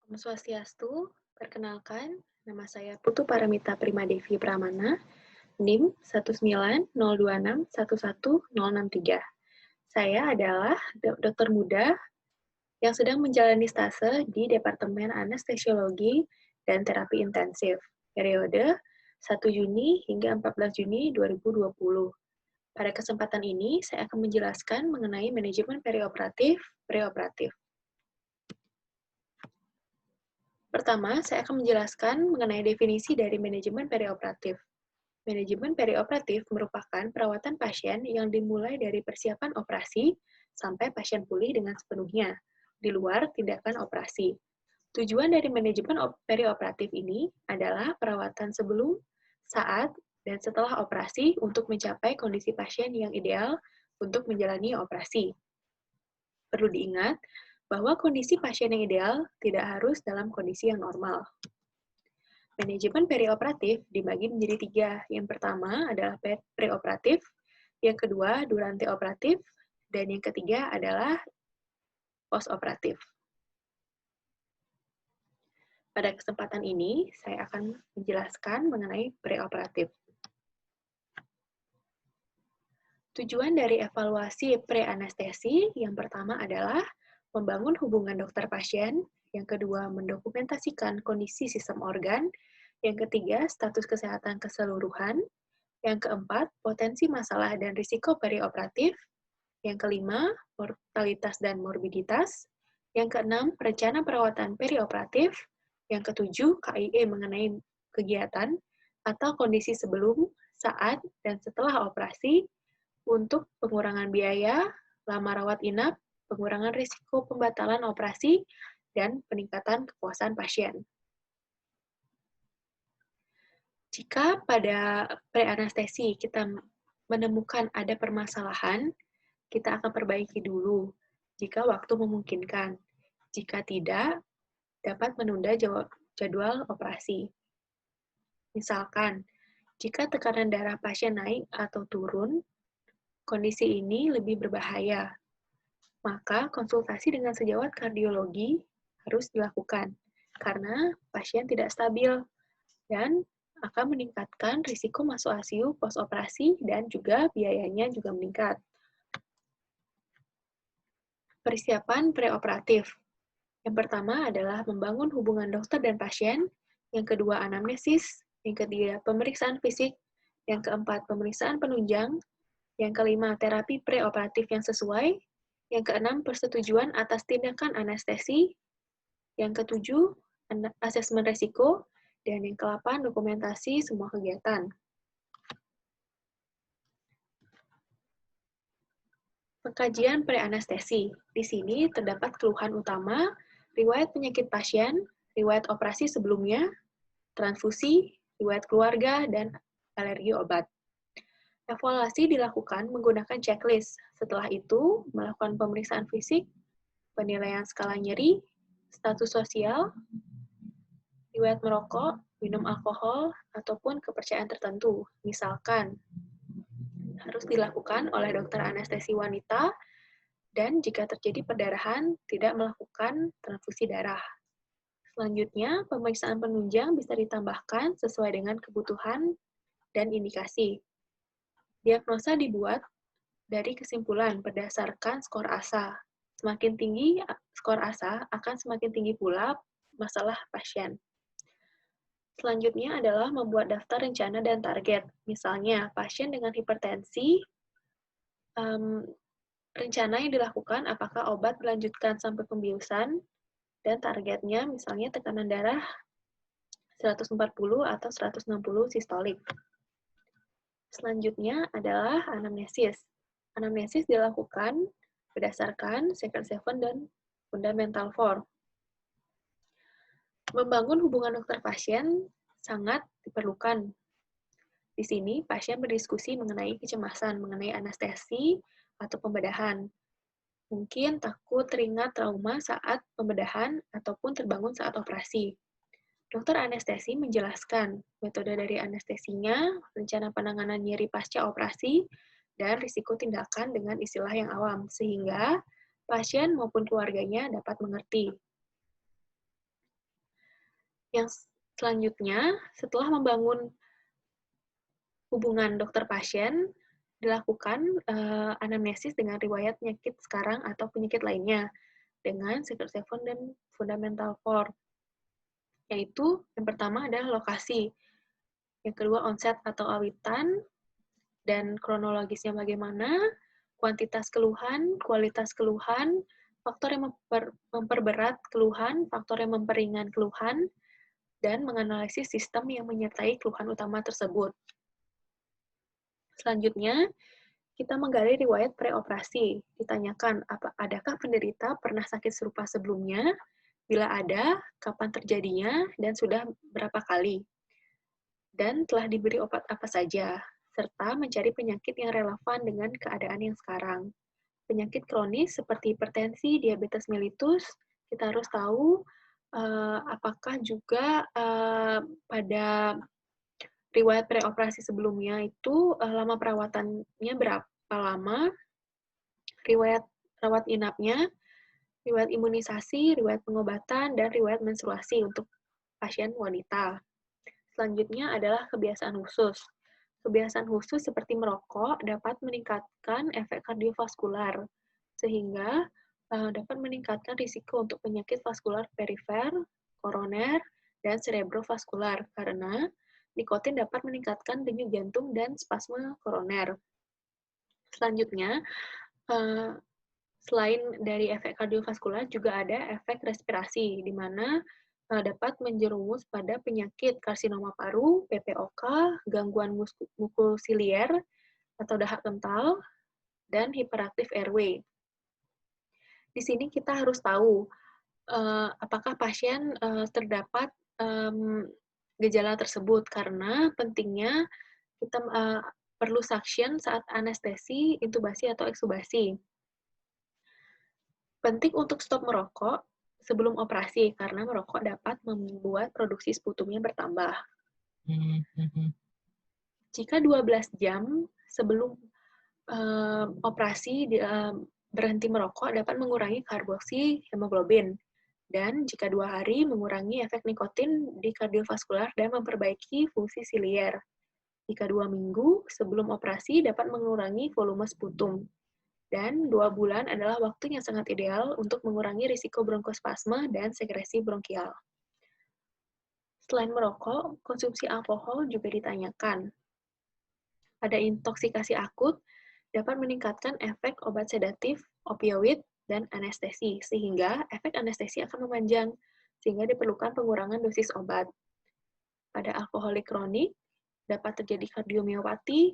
Om Swastiastu, perkenalkan, nama saya Putu Paramita Primadevi Pramana, NIM 19026111063. Saya adalah dokter muda yang sedang menjalani stase di Departemen Anestesiologi dan Terapi Intensif, periode 1 Juni hingga 14 Juni 2020. Pada kesempatan ini, saya akan menjelaskan mengenai manajemen preoperatif. Pertama, saya akan menjelaskan mengenai definisi dari manajemen perioperatif. Manajemen perioperatif merupakan perawatan pasien yang dimulai dari persiapan operasi sampai pasien pulih dengan sepenuhnya, di luar tindakan operasi. Tujuan dari manajemen perioperatif ini adalah perawatan sebelum, saat, dan setelah operasi untuk mencapai kondisi pasien yang ideal untuk menjalani operasi. Perlu diingat bahwa kondisi pasien yang ideal tidak harus dalam kondisi yang normal. Manajemen perioperatif dibagi menjadi 3. Yang pertama adalah preoperatif, yang kedua durante operatif, dan yang ketiga adalah postoperatif. Pada kesempatan ini, saya akan menjelaskan mengenai preoperatif. Tujuan dari evaluasi pre-anestesi yang pertama adalah membangun hubungan dokter-pasien, yang kedua mendokumentasikan kondisi sistem organ, yang ketiga status kesehatan keseluruhan, yang keempat potensi masalah dan risiko perioperatif, yang kelima mortalitas dan morbiditas, yang keenam rencana perawatan perioperatif, yang ketujuh KIE mengenai kegiatan atau kondisi sebelum, saat, dan setelah operasi, untuk pengurangan biaya, lama rawat inap, pengurangan risiko pembatalan operasi, dan peningkatan kepuasan pasien. Jika pada pre-anestesi kita menemukan ada permasalahan, kita akan perbaiki dulu jika waktu memungkinkan. Jika tidak, dapat menunda jadwal operasi. Misalkan, jika tekanan darah pasien naik atau turun, kondisi ini lebih berbahaya, maka konsultasi dengan sejawat kardiologi harus dilakukan karena pasien tidak stabil dan akan meningkatkan risiko masuk ICU post-operasi dan juga biayanya juga meningkat. Persiapan preoperatif. Yang pertama adalah membangun hubungan dokter dan pasien, yang kedua anamnesis, yang ketiga pemeriksaan fisik, yang keempat pemeriksaan penunjang, yang kelima terapi preoperatif yang sesuai, yang keenam persetujuan atas tindakan anestesi, yang ketujuh asesmen resiko, dan yang ke-8 dokumentasi semua kegiatan. Pengkajian pre-anestesi. Di sini terdapat keluhan utama, riwayat penyakit pasien, riwayat operasi sebelumnya, transfusi, riwayat keluarga, dan alergi obat. Evaluasi dilakukan menggunakan checklist. Setelah itu, melakukan pemeriksaan fisik, penilaian skala nyeri, status sosial, riwayat merokok, minum alkohol, ataupun kepercayaan tertentu. Misalkan, harus dilakukan oleh dokter anestesi wanita, dan jika terjadi perdarahan, tidak melakukan transfusi darah. Selanjutnya, pemeriksaan penunjang bisa ditambahkan sesuai dengan kebutuhan dan indikasi. Diagnosa dibuat dari kesimpulan berdasarkan skor ASA. Semakin tinggi skor ASA, akan semakin tinggi pula masalah pasien. Selanjutnya adalah membuat daftar rencana dan target. Misalnya, pasien dengan hipertensi, rencana yang dilakukan apakah obat dilanjutkan sampai pembiusan, dan targetnya misalnya tekanan darah 140 atau 160 sistolik. Selanjutnya adalah anamnesis. Anamnesis dilakukan berdasarkan Second Seven dan Fundamental Four. Membangun hubungan dokter pasien sangat diperlukan. Di sini, pasien berdiskusi mengenai kecemasan, mengenai anestesi atau pembedahan. Mungkin takut teringat trauma saat pembedahan ataupun terbangun saat operasi. Dokter anestesi menjelaskan metode dari anestesinya, rencana penanganan nyeri pasca operasi, dan risiko tindakan dengan istilah yang awam, sehingga pasien maupun keluarganya dapat mengerti. Yang selanjutnya, setelah membangun hubungan dokter-pasien, dilakukan anamnesis dengan riwayat penyakit sekarang atau penyakit lainnya dengan Secret Seven dan Fundamental Four, yaitu yang pertama adalah lokasi, yang kedua onset atau awitan, dan kronologisnya bagaimana, kuantitas keluhan, kualitas keluhan, faktor yang memperberat keluhan, faktor yang memperingan keluhan, dan menganalisis sistem yang menyertai keluhan utama tersebut. Selanjutnya, kita menggali riwayat preoperasi. Ditanyakan, adakah penderita pernah sakit serupa sebelumnya? Bila ada, kapan terjadinya, dan sudah berapa kali? Dan telah diberi obat apa saja, serta mencari penyakit yang relevan dengan keadaan yang sekarang. Penyakit kronis seperti hipertensi, diabetes mellitus, kita harus tahu apakah juga pada riwayat preoperasi sebelumnya itu lama perawatannya berapa lama, riwayat rawat inapnya, riwayat imunisasi, riwayat pengobatan, dan riwayat menstruasi untuk pasien wanita. Selanjutnya adalah kebiasaan khusus. Kebiasaan khusus seperti merokok dapat meningkatkan efek kardiovaskular, sehingga dapat meningkatkan risiko untuk penyakit vaskular perifer, koroner, dan cerebrovaskular, karena nikotin dapat meningkatkan denyut jantung dan spasme koroner. Selanjutnya, selain dari efek kardiovaskular, juga ada efek respirasi, di mana dapat menjerumus pada penyakit karsinoma paru, PPOK, gangguan mukusilier atau dahak kental, dan hiperaktif airway. Di sini kita harus tahu apakah pasien terdapat gejala tersebut, karena pentingnya kita perlu suction saat anestesi, intubasi, atau eksubasi. Penting untuk stop merokok sebelum operasi, karena merokok dapat membuat produksi sputumnya bertambah. Jika 12 jam sebelum operasi berhenti merokok dapat mengurangi karboksi hemoglobin, dan jika 2 hari mengurangi efek nikotin di kardiovaskular dan memperbaiki fungsi silier. Jika 2 minggu sebelum operasi dapat mengurangi volume sputum. Dan 2 bulan adalah waktu yang sangat ideal untuk mengurangi risiko bronkospasme dan sekresi bronkial. Selain merokok, konsumsi alkohol juga ditanyakan. Pada intoksikasi akut, dapat meningkatkan efek obat sedatif, opioid, dan anestesi, sehingga efek anestesi akan memanjang, sehingga diperlukan pengurangan dosis obat. Pada alkoholik kronik, dapat terjadi kardiomiopati,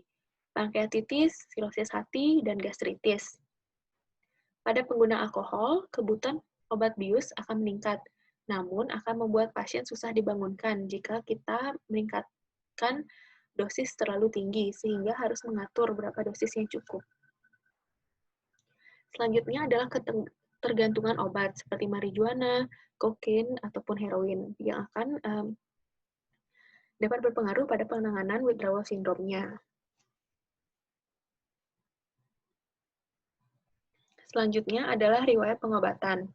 pankreatitis, sirosis hati, dan gastritis. Pada pengguna alkohol, kebutuhan obat bius akan meningkat, namun akan membuat pasien susah dibangunkan jika kita meningkatkan dosis terlalu tinggi, sehingga harus mengatur berapa dosis yang cukup. Selanjutnya adalah ketergantungan obat, seperti marijuana, kokain, ataupun heroin, yang akan dapat berpengaruh pada penanganan withdrawal syndrome-nya. Selanjutnya adalah riwayat pengobatan.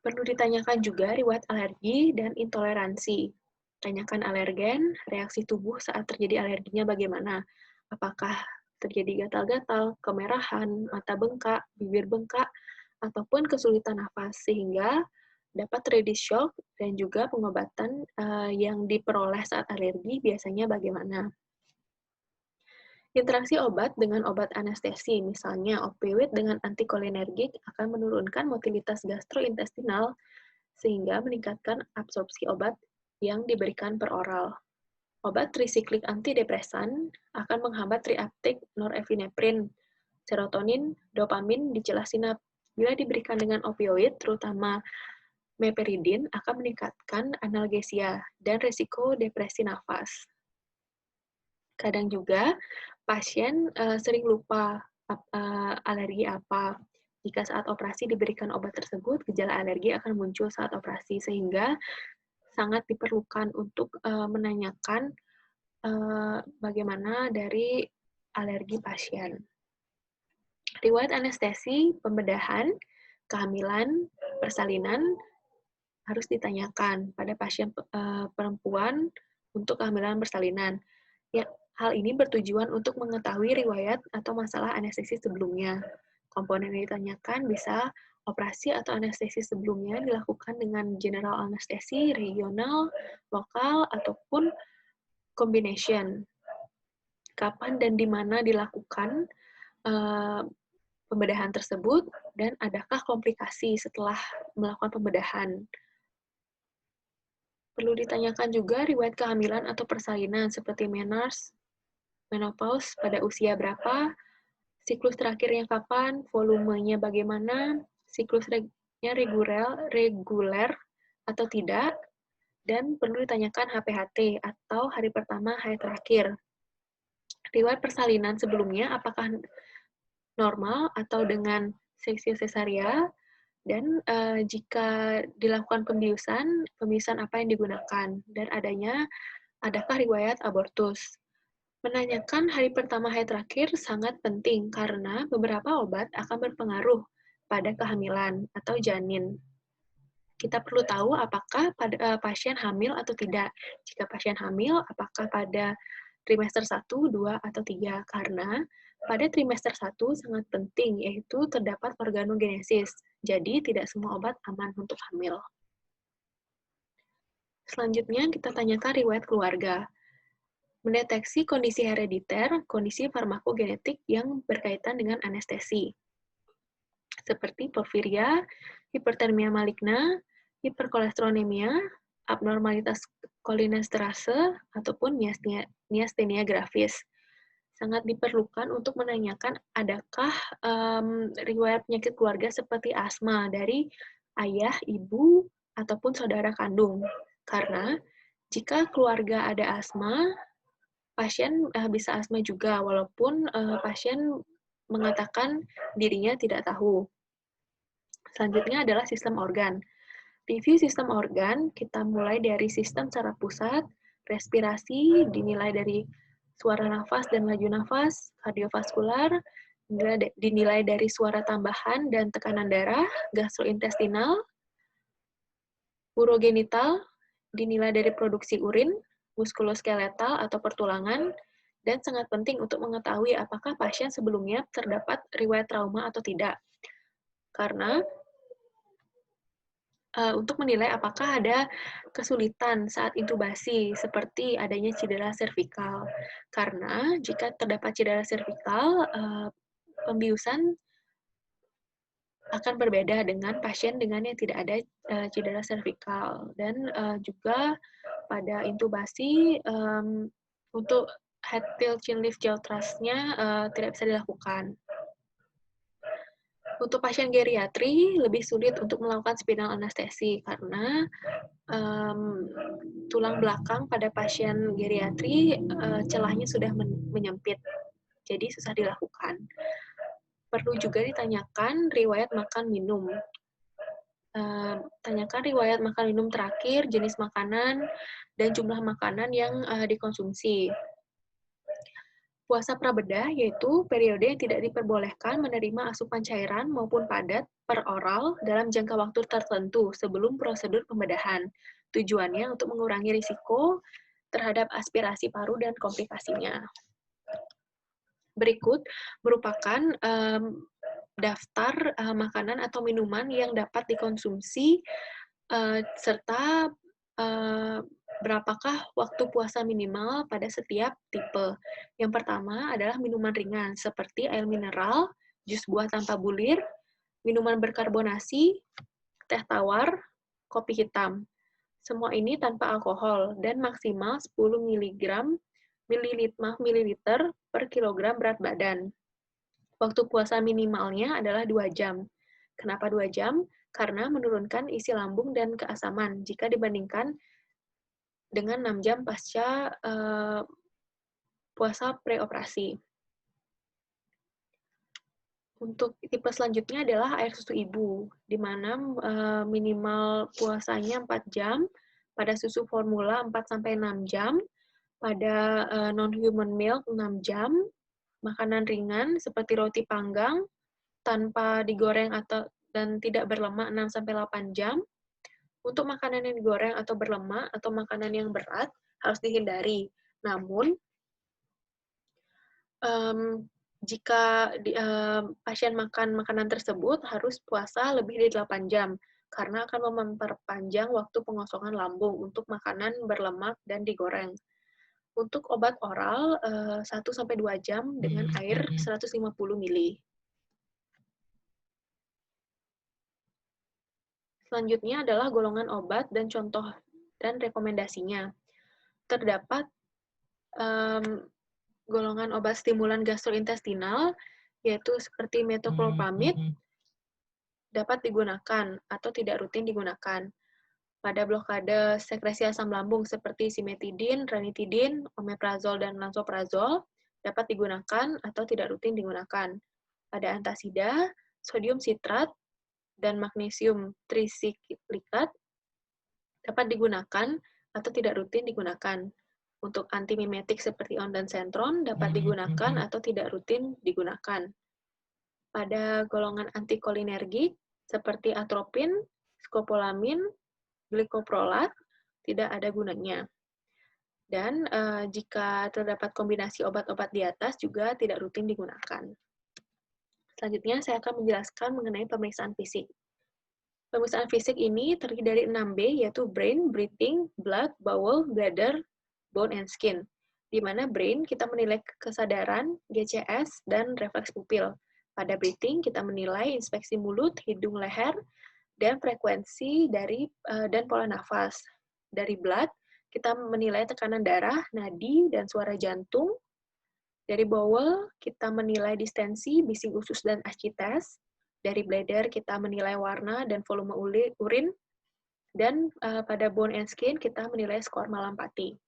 Perlu ditanyakan juga riwayat alergi dan intoleransi. Tanyakan alergen, reaksi tubuh saat terjadi alerginya bagaimana. Apakah terjadi gatal-gatal, kemerahan, mata bengkak, bibir bengkak, ataupun kesulitan nafas, sehingga dapat terjadi shock, dan juga pengobatan yang diperoleh saat alergi biasanya bagaimana. Interaksi obat dengan obat anestesi, misalnya opioid dengan antikolinergik, akan menurunkan motilitas gastrointestinal sehingga meningkatkan absorpsi obat yang diberikan per oral. Obat trisiklik antidepresan akan menghambat reuptake norepinefrin, serotonin, dopamin di celah sinap. Bila diberikan dengan opioid, terutama meperidin, akan meningkatkan analgesia dan risiko depresi nafas. Kadang juga pasien sering lupa alergi apa. Jika saat operasi diberikan obat tersebut, gejala alergi akan muncul saat operasi, sehingga sangat diperlukan untuk menanyakan bagaimana dari alergi pasien. Riwayat anestesi, pembedahan, kehamilan, persalinan, harus ditanyakan pada pasien perempuan untuk kehamilan bersalinan. Ya, hal ini bertujuan untuk mengetahui riwayat atau masalah anestesi sebelumnya. Komponen yang ditanyakan bisa operasi atau anestesi sebelumnya dilakukan dengan general anestesi, regional, lokal, ataupun combination. Kapan dan di mana dilakukan pembedahan tersebut, dan adakah komplikasi setelah melakukan pembedahan. Perlu ditanyakan juga riwayat kehamilan atau persalinan seperti menopause pada usia berapa, siklus terakhirnya kapan, volumenya bagaimana, siklusnya reguler atau tidak, dan perlu ditanyakan HPHT atau hari pertama hari terakhir. Riwayat persalinan sebelumnya apakah normal atau dengan seksi sesaria, dan jika dilakukan pembiusan apa yang digunakan, dan adakah riwayat abortus. Menanyakan hari pertama hari terakhir sangat penting karena beberapa obat akan berpengaruh pada kehamilan atau janin. Kita perlu tahu apakah pasien hamil atau tidak. Jika pasien hamil, apakah pada trimester 1, 2, atau 3. Karena pada trimester 1 sangat penting, yaitu terdapat organogenesis. Jadi, tidak semua obat aman untuk hamil. Selanjutnya, kita tanyakan riwayat keluarga. Mendeteksi kondisi herediter, kondisi farmakogenetik yang berkaitan dengan anestesi, seperti porfiria, hipertermia maligna, hiperkolesterolemia, abnormalitas kolinesterase, ataupun miastenia gravis. Sangat diperlukan untuk menanyakan adakah riwayat penyakit keluarga seperti asma dari ayah, ibu, ataupun saudara kandung. Karena jika keluarga ada asma, pasien bisa asma juga, walaupun pasien mengatakan dirinya tidak tahu. Selanjutnya adalah sistem organ. Review sistem organ, kita mulai dari sistem saraf pusat, respirasi, dinilai dari suara nafas dan laju nafas, kardiovaskular, dinilai dari suara tambahan dan tekanan darah, gastrointestinal, urogenital, dinilai dari produksi urin, muskuloskeletal atau pertulangan, dan sangat penting untuk mengetahui apakah pasien sebelumnya terdapat riwayat trauma atau tidak. Karena untuk menilai apakah ada kesulitan saat intubasi, seperti adanya cedera servikal. Karena jika terdapat cedera servikal, pembiusan akan berbeda dengan pasien dengan yang tidak ada cedera servikal. Dan juga pada intubasi, untuk head tilt chin lift jaw thrust-nya tidak bisa dilakukan. Untuk pasien geriatri, lebih sulit untuk melakukan spinal anestesi karena tulang belakang pada pasien geriatri celahnya sudah menyempit, jadi susah dilakukan. Perlu juga ditanyakan riwayat makan minum. Tanyakan riwayat makan minum terakhir, jenis makanan, dan jumlah makanan yang dikonsumsi. Puasa prabedah yaitu periode yang tidak diperbolehkan menerima asupan cairan maupun padat per oral dalam jangka waktu tertentu sebelum prosedur pembedahan. Tujuannya untuk mengurangi risiko terhadap aspirasi paru dan komplikasinya. Berikut merupakan daftar makanan atau minuman yang dapat dikonsumsi serta berapakah waktu puasa minimal pada setiap tipe. Yang pertama adalah minuman ringan, seperti air mineral, jus buah tanpa bulir, minuman berkarbonasi, teh tawar, kopi hitam. Semua ini tanpa alkohol, dan maksimal 10 mililiter per kilogram berat badan. Waktu puasa minimalnya adalah 2 jam. Kenapa 2 jam? Karena menurunkan isi lambung dan keasaman jika dibandingkan dengan 6 jam pasca puasa preoperasi. Untuk tipe selanjutnya adalah air susu ibu, di mana minimal puasanya 4 jam, pada susu formula 4-6 jam, pada non-human milk 6 jam, makanan ringan seperti roti panggang, tanpa digoreng dan tidak berlemak 6-8 jam, Untuk makanan yang digoreng atau berlemak atau makanan yang berat harus dihindari. Namun, jika pasien makan makanan tersebut harus puasa lebih dari 8 jam, karena akan memperpanjang waktu pengosongan lambung untuk makanan berlemak dan digoreng. Untuk obat oral, 1-2 jam dengan air 150 ml. Selanjutnya adalah golongan obat dan contoh dan rekomendasinya. Terdapat golongan obat stimulan gastrointestinal, yaitu seperti metoclopramid, dapat digunakan atau tidak rutin digunakan. Pada blokade sekresi asam lambung seperti simetidin, ranitidin, omeprazol, dan lansoprazol, dapat digunakan atau tidak rutin digunakan. Pada antasida, sodium sitrat, dan magnesium trisilikat dapat digunakan atau tidak rutin digunakan. Untuk antimimetik seperti ondansetron dapat digunakan atau tidak rutin digunakan. Pada golongan antikolinergik seperti atropin, skopolamin, glikoprolat tidak ada gunanya. Dan jika terdapat kombinasi obat-obat di atas juga tidak rutin digunakan. Selanjutnya saya akan menjelaskan mengenai pemeriksaan fisik. Pemeriksaan fisik ini terdiri dari 6B, yaitu brain, breathing, blood, bowel, bladder, bone, and skin. Di mana brain kita menilai kesadaran, GCS, dan refleks pupil. Pada breathing kita menilai inspeksi mulut, hidung, leher, dan frekuensi dan pola nafas. Dari blood kita menilai tekanan darah, nadi, dan suara jantung. Dari bowel kita menilai distensi, bising usus, dan ascites. Dari bladder kita menilai warna dan volume urin. Dan pada bone and skin kita menilai skor Mallampati.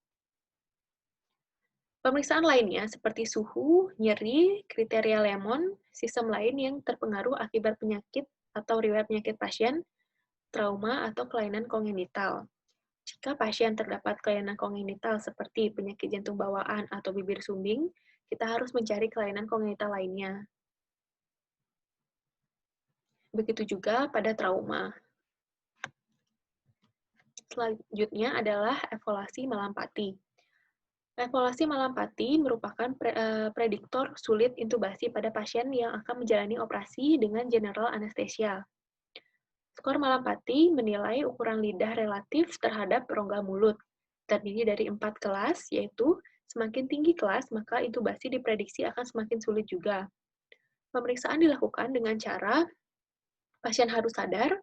Pemeriksaan lainnya seperti suhu, nyeri, kriteria Lemon, sistem lain yang terpengaruh akibat penyakit atau riwayat penyakit pasien, trauma, atau kelainan kongenital. Jika pasien terdapat kelainan kongenital seperti penyakit jantung bawaan atau bibir sumbing, kita harus mencari kelainan kongenital lainnya. Begitu juga pada trauma. Selanjutnya adalah evaluasi Mallampati. Evaluasi Mallampati merupakan prediktor sulit intubasi pada pasien yang akan menjalani operasi dengan general anesthesia. Skor Mallampati menilai ukuran lidah relatif terhadap rongga mulut. Terdiri dari 4 kelas, yaitu semakin tinggi kelas, maka intubasi diprediksi akan semakin sulit juga. Pemeriksaan dilakukan dengan cara pasien harus sadar,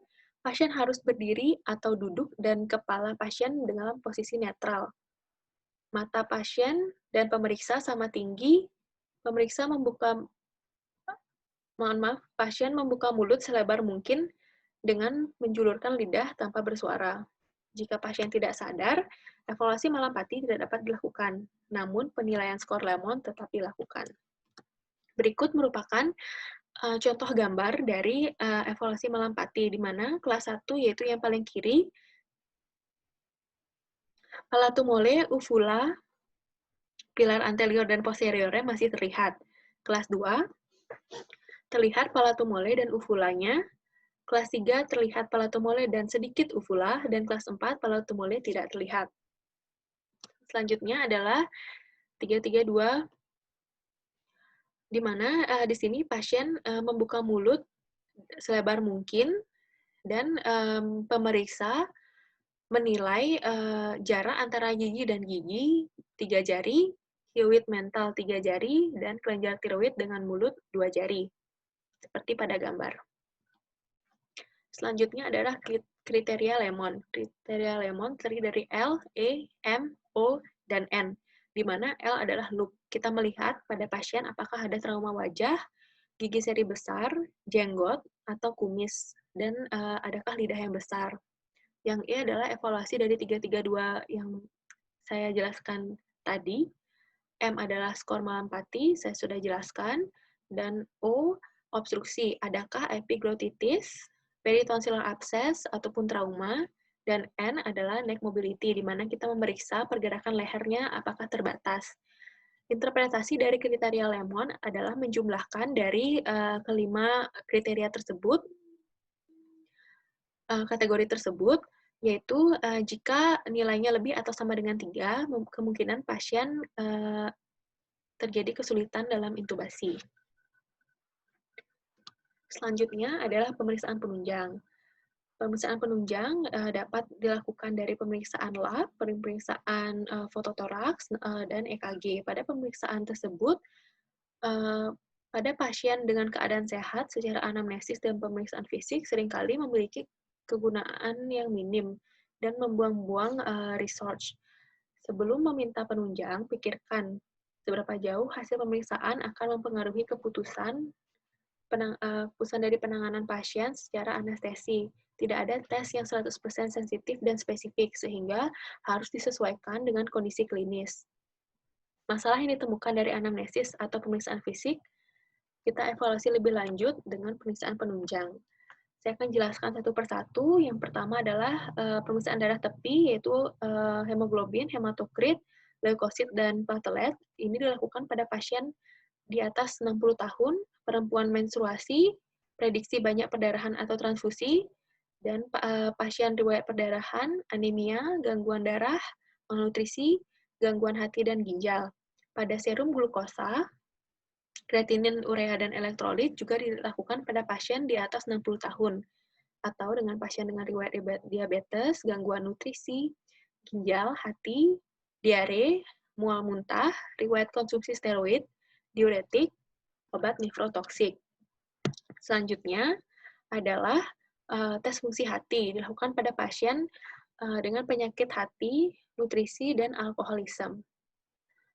pasien harus berdiri atau duduk, dan kepala pasien dalam posisi netral. Mata pasien dan pemeriksa sama tinggi, pasien membuka mulut selebar mungkin dengan menjulurkan lidah tanpa bersuara. Jika pasien tidak sadar, evaluasi Mallampati tidak dapat dilakukan, namun penilaian skor Lemon tetap dilakukan. Berikut merupakan contoh gambar dari evaluasi Mallampati, di mana kelas 1 yaitu yang paling kiri, palato mole, uvula, pilar anterior dan posteriornya masih terlihat. Kelas 2, terlihat palato mole dan uvulanya. Kelas 3 terlihat palato mole dan sedikit uvula, dan kelas 4 palato mole tidak terlihat. Selanjutnya adalah 332, di mana di sini pasien membuka mulut selebar mungkin, dan pemeriksa menilai jarak antara gigi dan gigi 3 jari, hyoid mental 3 jari, dan kelenjar tiroid dengan mulut 2 jari, seperti pada gambar. Selanjutnya adalah kriteria Lemon. Kriteria Lemon terdiri dari L, E, M, O, dan N, di mana L adalah look. Kita melihat pada pasien apakah ada trauma wajah, gigi seri besar, jenggot, atau kumis, dan adakah lidah yang besar. Yang E adalah evaluasi dari 332 yang saya jelaskan tadi. M adalah skor Mallampati, saya sudah jelaskan. Dan O, obstruksi. Adakah epiglotitis, peritonsillar abscess, ataupun trauma. Dan N adalah neck mobility, di mana kita memeriksa pergerakan lehernya apakah terbatas. Interpretasi dari kriteria Lemon adalah menjumlahkan dari kelima kriteria tersebut, kategori tersebut, yaitu jika nilainya lebih atau sama dengan 3, kemungkinan pasien terjadi kesulitan dalam intubasi. Selanjutnya adalah pemeriksaan penunjang. Pemeriksaan penunjang dapat dilakukan dari pemeriksaan lab, pemeriksaan fototoraks, dan EKG. Pada pemeriksaan tersebut, pada pasien dengan keadaan sehat secara anamnesis dan pemeriksaan fisik seringkali memiliki kegunaan yang minim dan membuang-buang research. Sebelum meminta penunjang, pikirkan seberapa jauh hasil pemeriksaan akan mempengaruhi keputusan dari penanganan pasien secara anestesi. Tidak ada tes yang 100% sensitif dan spesifik, sehingga harus disesuaikan dengan kondisi klinis. Masalah yang ditemukan dari anamnesis atau pemeriksaan fisik, kita evaluasi lebih lanjut dengan pemeriksaan penunjang. Saya akan jelaskan satu persatu. Yang pertama adalah pemeriksaan darah tepi, yaitu hemoglobin, hematokrit, leukosit, dan platelet. Ini dilakukan pada pasien di atas 60 tahun, perempuan menstruasi, prediksi banyak perdarahan atau transfusi, dan pasien riwayat perdarahan, anemia, gangguan darah, malnutrisi, gangguan hati dan ginjal. Pada serum glukosa, kreatinin, urea, dan elektrolit juga dilakukan pada pasien di atas 60 tahun, atau dengan pasien dengan riwayat diabetes, gangguan nutrisi, ginjal, hati, diare, mual muntah, riwayat konsumsi steroid, diuretik, obat nefrotoksik. Selanjutnya adalah tes fungsi hati, dilakukan pada pasien dengan penyakit hati, nutrisi, dan alkoholisme.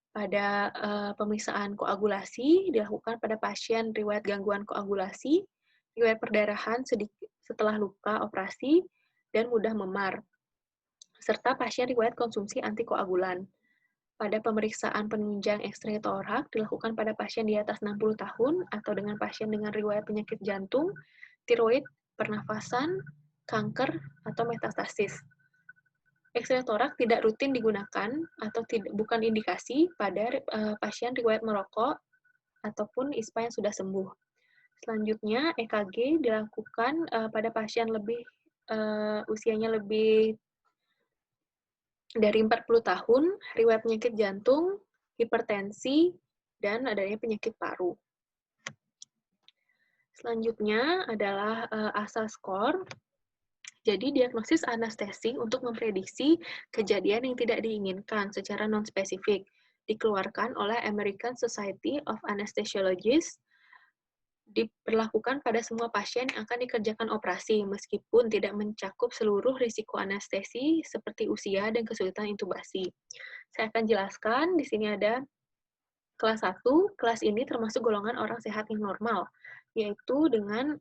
Pada pemeriksaan koagulasi, dilakukan pada pasien riwayat gangguan koagulasi, riwayat perdarahan setelah luka operasi, dan mudah memar, serta pasien riwayat konsumsi antikoagulan. Pada pemeriksaan penunjang X-ray torak dilakukan pada pasien di atas 60 tahun atau dengan pasien dengan riwayat penyakit jantung, tiroid, pernafasan, kanker, atau metastasis. X-ray torak tidak rutin digunakan atau bukan indikasi pada pasien riwayat merokok ataupun ISPA yang sudah sembuh. Selanjutnya, EKG dilakukan pada pasien usianya lebih dari 40 tahun, riwayat penyakit jantung, hipertensi, dan adanya penyakit paru. Selanjutnya adalah ASA score. Jadi, diagnosis anestesi untuk memprediksi kejadian yang tidak diinginkan secara non-spesifik dikeluarkan oleh American Society of Anesthesiologists, diberlakukan pada semua pasien yang akan dikerjakan operasi, meskipun tidak mencakup seluruh risiko anestesi seperti usia dan kesulitan intubasi. Saya akan jelaskan, di sini ada kelas 1, kelas ini termasuk golongan orang sehat yang normal, yaitu dengan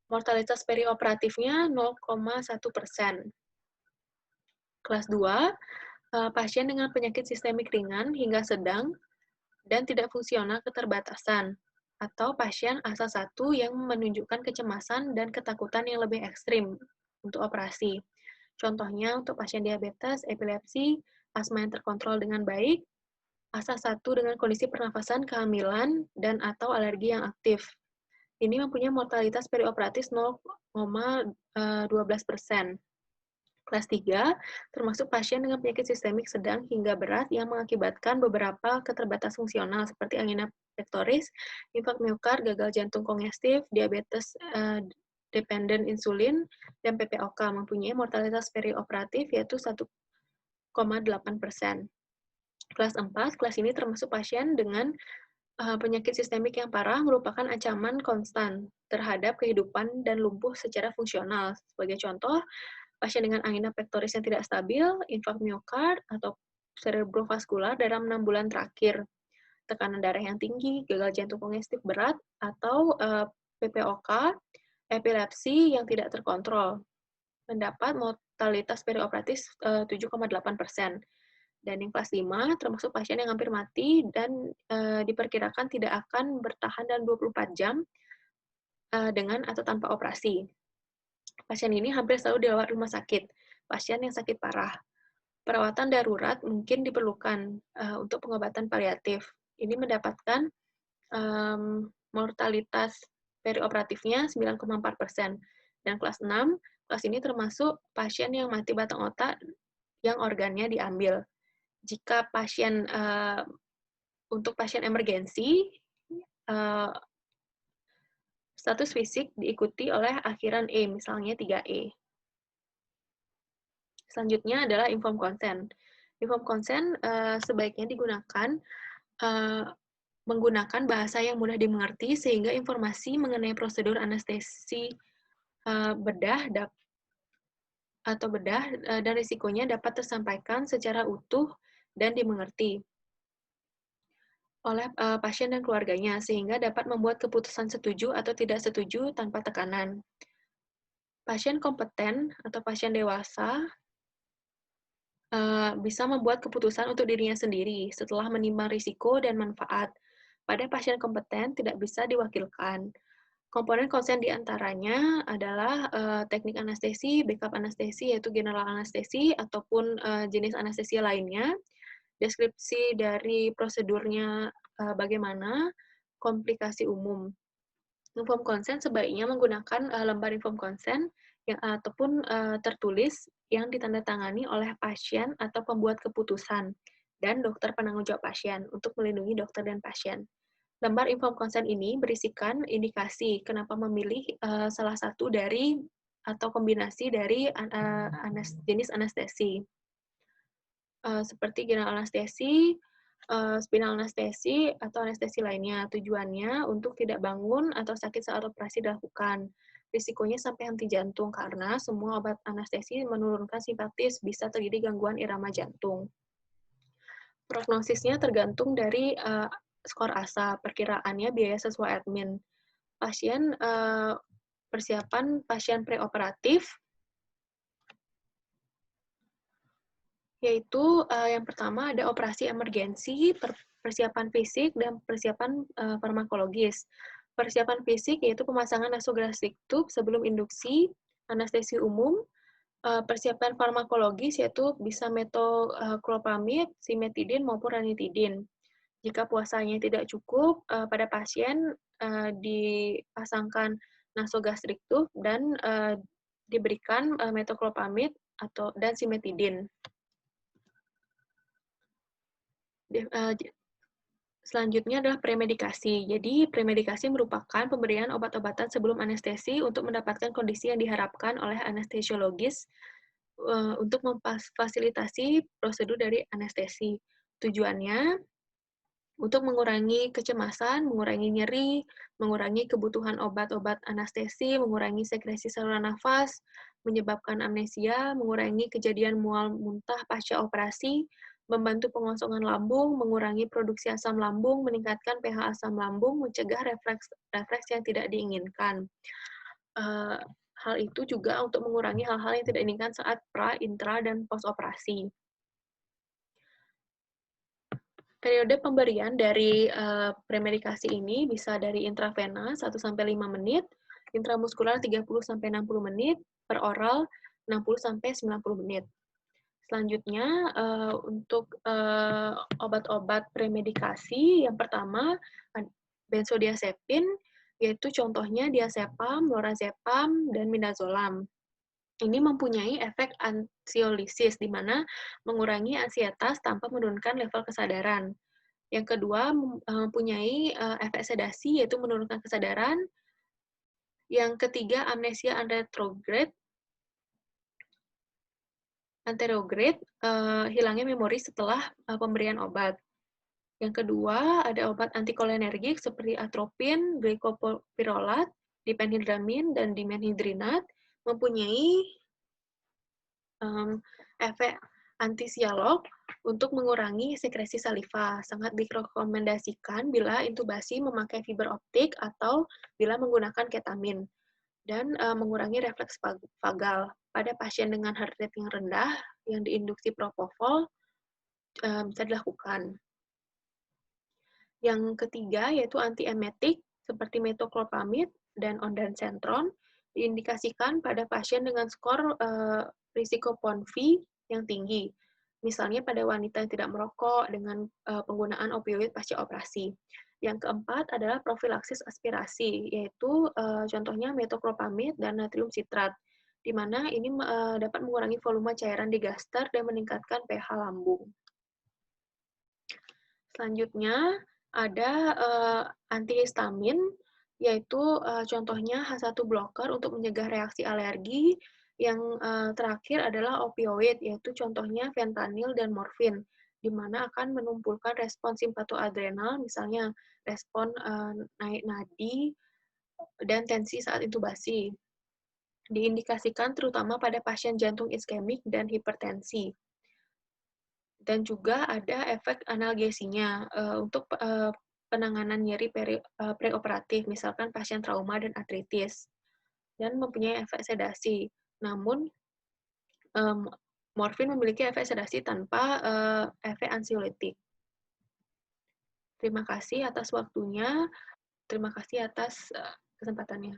mortalitas perioperatifnya 0,1%. Kelas 2, pasien dengan penyakit sistemik ringan hingga sedang dan tidak fungsional keterbatasan, atau pasien ASA 1 yang menunjukkan kecemasan dan ketakutan yang lebih ekstrim untuk operasi. Contohnya untuk pasien diabetes, epilepsi, asma yang terkontrol dengan baik, ASA 1 dengan kondisi pernafasan, kehamilan, dan atau alergi yang aktif. Ini mempunyai mortalitas perioperatif 0,12%. Kelas 3, termasuk pasien dengan penyakit sistemik sedang hingga berat yang mengakibatkan beberapa keterbatasan fungsional seperti angina pectoris, infark miokard, gagal jantung kongestif, diabetes dependent insulin, dan PPOK mempunyai mortalitas perioperatif yaitu 1,8%. Kelas 4, kelas ini termasuk pasien dengan penyakit sistemik yang parah merupakan ancaman konstan terhadap kehidupan dan lumpuh secara fungsional. Sebagai contoh, pasien dengan angina pectoris yang tidak stabil, infark miokard, atau cerebrovaskular dalam 6 bulan terakhir, tekanan darah yang tinggi, gagal jantung kongestif berat, atau PPOK, epilepsi yang tidak terkontrol, mendapat mortalitas perioperatif 7,8%. Dan yang kelas 5 termasuk pasien yang hampir mati dan diperkirakan tidak akan bertahan dalam 24 jam dengan atau tanpa operasi. Pasien ini hampir selalu dirawat rumah sakit, pasien yang sakit parah. Perawatan darurat mungkin diperlukan untuk pengobatan paliatif. Ini mendapatkan mortalitas perioperatifnya 9,4%. Dan kelas 6, Kelas ini termasuk pasien yang mati batang otak yang organnya diambil. Jika untuk pasien emergensi, status fisik diikuti oleh akhiran E, misalnya 3E. Selanjutnya adalah informed consent. Informed consent sebaiknya digunakan menggunakan bahasa yang mudah dimengerti sehingga informasi mengenai prosedur anestesi bedah dan risikonya dapat tersampaikan secara utuh dan dimengerti oleh pasien dan keluarganya, sehingga dapat membuat keputusan setuju atau tidak setuju tanpa tekanan. Pasien kompeten atau pasien dewasa bisa membuat keputusan untuk dirinya sendiri setelah menimbang risiko dan manfaat. Pada pasien kompeten tidak bisa diwakilkan. Komponen konsen diantaranya adalah teknik anestesi, backup anestesi, yaitu general anestesi, ataupun jenis anestesi lainnya, deskripsi dari prosedurnya bagaimana, komplikasi umum. Inform consent sebaiknya menggunakan lembar inform consent ataupun tertulis yang ditandatangani oleh pasien atau pembuat keputusan dan dokter penanggung jawab pasien untuk melindungi dokter dan pasien. Lembar inform consent ini berisikan indikasi kenapa memilih salah satu dari atau kombinasi dari jenis anestesi. Seperti general anestesi, spinal anestesi, atau anestesi lainnya. Tujuannya untuk tidak bangun atau sakit saat operasi dilakukan. Risikonya sampai henti jantung karena semua obat anestesi menurunkan simpatis, bisa terjadi gangguan irama jantung. Prognosisnya tergantung dari skor ASA, perkiraannya biaya sesuai admin. Persiapan pasien preoperatif, yaitu yang pertama ada operasi emergensi, persiapan fisik, dan persiapan farmakologis. Persiapan fisik yaitu pemasangan nasogastric tube sebelum induksi, anestesi umum. Persiapan farmakologis yaitu bisa metoclopramid, simetidin, maupun ranitidin. Jika puasanya tidak cukup, pada pasien dipasangkan nasogastric tube dan diberikan metoclopramid dan simetidin. Selanjutnya adalah premedikasi. Jadi, premedikasi merupakan pemberian obat-obatan sebelum anestesi untuk mendapatkan kondisi yang diharapkan oleh anestesiologis untuk memfasilitasi prosedur dari anestesi. Tujuannya untuk mengurangi kecemasan, mengurangi nyeri, mengurangi kebutuhan obat-obat anestesi, mengurangi sekresi saluran nafas, menyebabkan amnesia, mengurangi kejadian mual muntah pasca operasi, membantu pengosongan lambung, mengurangi produksi asam lambung, meningkatkan pH asam lambung, mencegah refleks yang tidak diinginkan. Hal itu juga untuk mengurangi hal-hal yang tidak diinginkan saat pra, intra, dan post-operasi. Periode pemberian dari premedikasi ini bisa dari intravena 1-5 menit, intramuskular 30-60 menit, per oral 60-90 menit. Selanjutnya, untuk obat-obat premedikasi, yang pertama benzodiazepin, yaitu contohnya diazepam, lorazepam, dan midazolam. Ini mempunyai efek anksiolisis, di mana mengurangi ansietas tanpa menurunkan level kesadaran. Yang kedua, mempunyai efek sedasi, yaitu menurunkan kesadaran. Yang ketiga, amnesia anterograde, hilangnya memori setelah pemberian obat. Yang kedua, ada obat antikolinergik seperti atropin, glycopyrolat, diphenhydramine, dan dimenhydrinat, mempunyai efek antisialog untuk mengurangi sekresi saliva. Sangat direkomendasikan bila intubasi memakai fiber optik atau bila menggunakan ketamin. Dan mengurangi refleks vagal. Pada pasien dengan heart rate yang rendah, yang diinduksi propofol, bisa dilakukan. Yang ketiga, yaitu antiemetik, seperti metoclopramid dan ondansetron, diindikasikan pada pasien dengan skor risiko PONV yang tinggi. Misalnya pada wanita yang tidak merokok dengan penggunaan opioid pasca operasi. Yang keempat adalah profilaksis aspirasi, yaitu contohnya metoclopramid dan natrium sitrat. di mana ini dapat mengurangi volume cairan di gaster dan meningkatkan pH lambung. Selanjutnya ada antihistamin, yaitu contohnya H1 blocker untuk mencegah reaksi alergi. Yang terakhir adalah opioid, yaitu contohnya fentanyl dan morfin, di mana akan menumbuhkan respon simpatoadrenal, misalnya respon naik nadi dan tensi saat intubasi. Diindikasikan terutama pada pasien jantung iskemik dan hipertensi. Dan juga ada efek analgesinya untuk penanganan nyeri preoperatif, misalkan pasien trauma dan artritis, dan mempunyai efek sedasi. Namun, morfin memiliki efek sedasi tanpa efek ansiolitik. Terima kasih atas waktunya, terima kasih atas kesempatannya.